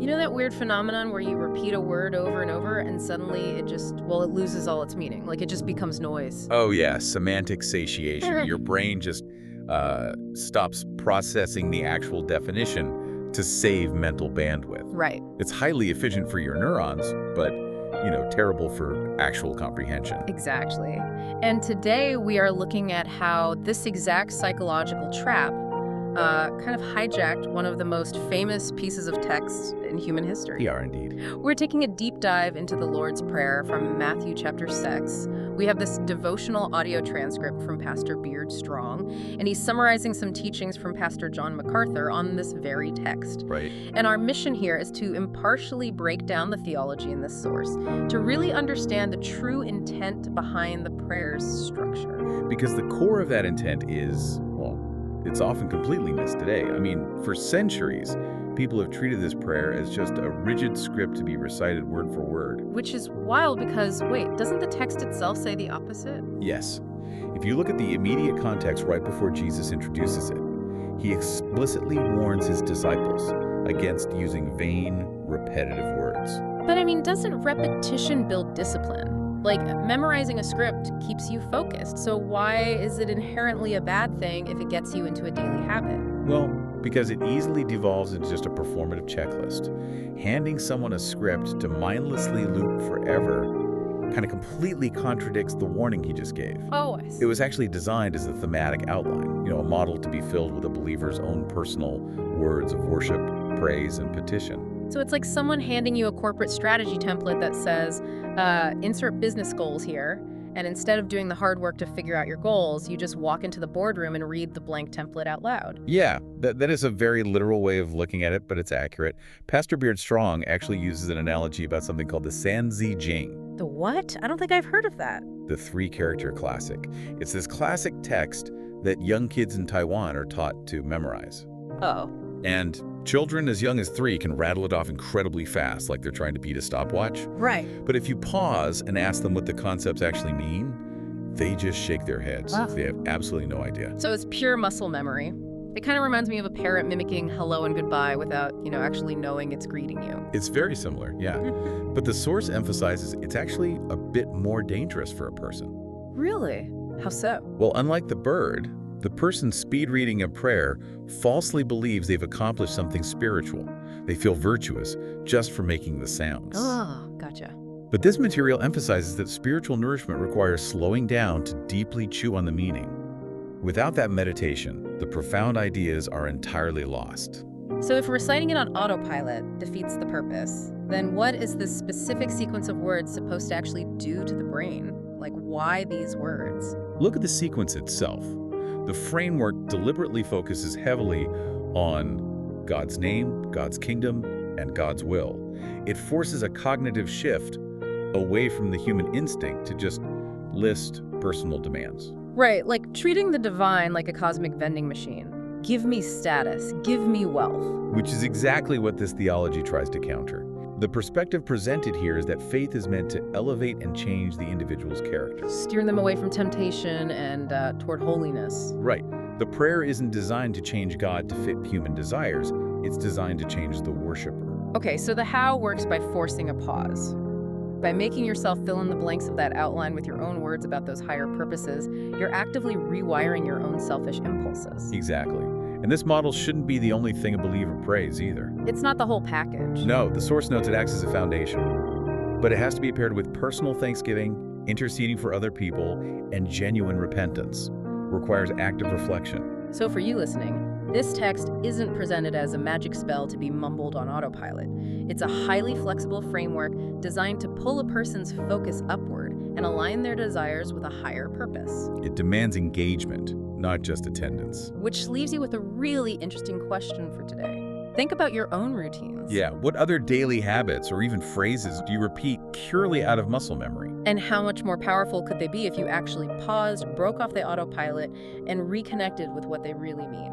You know that weird phenomenon where you repeat a word over and over and suddenly it loses all its meaning. Like it just becomes noise. Oh yeah, semantic satiation. Your brain just stops processing the actual definition to save mental bandwidth. Right. It's highly efficient for your neurons, but, terrible for actual comprehension. Exactly. And today we are looking at how this exact psychological trap kind of hijacked one of the most famous pieces of text in human history. Yeah, indeed. We're taking a deep dive into the Lord's Prayer from Matthew chapter 6. We have this devotional audio transcript from Pastor Beard Strong, and he's summarizing some teachings from Pastor John MacArthur on this very text. Right. And our mission here is to impartially break down the theology in this source, to really understand the true intent behind the prayer's structure. Because the core of that intent is, it's often completely missed today. I mean, for centuries, people have treated this prayer as just a rigid script to be recited word for word. Which is wild because, wait, doesn't the text itself say the opposite? Yes. If you look at the immediate context right before Jesus introduces it, he explicitly warns his disciples against using vain, repetitive words. But I mean, doesn't repetition build discipline? Like, memorizing a script keeps you focused, so why is it inherently a bad thing if it gets you into a daily habit? Well, because it easily devolves into just a performative checklist. Handing someone a script to mindlessly loop forever kind of completely contradicts the warning he just gave. Oh, I see. It was actually designed as a thematic outline, a model to be filled with a believer's own personal words of worship, praise, and petition. So it's like someone handing you a corporate strategy template that says, insert business goals here, and instead of doing the hard work to figure out your goals, you just walk into the boardroom and read the blank template out loud. Yeah, that is a very literal way of looking at it, but it's accurate. Pastor Beard Strong actually uses an analogy about something called the Sanzi Jing. The what? I don't think I've heard of that. The three-character classic. It's this classic text that young kids in Taiwan are taught to memorize. Oh. And children as young as 3 can rattle it off incredibly fast, like they're trying to beat a stopwatch. Right. But if you pause and ask them what the concepts actually mean, they just shake their heads. Wow. They have absolutely no idea. So it's pure muscle memory. It kind of reminds me of a parrot mimicking hello and goodbye without, actually knowing it's greeting you. It's very similar, yeah. But the source emphasizes it's actually a bit more dangerous for a person. Really? How so? Well, unlike the bird, the person speed reading a prayer falsely believes they've accomplished something spiritual. They feel virtuous just for making the sounds. Oh, gotcha. But this material emphasizes that spiritual nourishment requires slowing down to deeply chew on the meaning. Without that meditation, the profound ideas are entirely lost. So if reciting it on autopilot defeats the purpose, then what is this specific sequence of words supposed to actually do to the brain? Like, why these words? Look at the sequence itself. The framework deliberately focuses heavily on God's name, God's kingdom, and God's will. It forces a cognitive shift away from the human instinct to just list personal demands. Right, like treating the divine like a cosmic vending machine. Give me status, give me wealth. Which is exactly what this theology tries to counter. The perspective presented here is that faith is meant to elevate and change the individual's character. Steer them away from temptation and toward holiness. Right. The prayer isn't designed to change God to fit human desires. It's designed to change the worshiper. Okay, so the how works by forcing a pause. By making yourself fill in the blanks of that outline with your own words about those higher purposes, you're actively rewiring your own selfish impulses. Exactly. And this model shouldn't be the only thing a believer prays either. It's not the whole package. No, the source notes it acts as a foundation. But it has to be paired with personal thanksgiving, interceding for other people, and genuine repentance. Requires active reflection. So for you listening, this text isn't presented as a magic spell to be mumbled on autopilot. It's a highly flexible framework designed to pull a person's focus upward and align their desires with a higher purpose. It demands engagement, not just attendance. Which leaves you with a really interesting question for today. Think about your own routines. Yeah, what other daily habits or even phrases do you repeat purely out of muscle memory? And how much more powerful could they be if you actually paused, broke off the autopilot, and reconnected with what they really mean?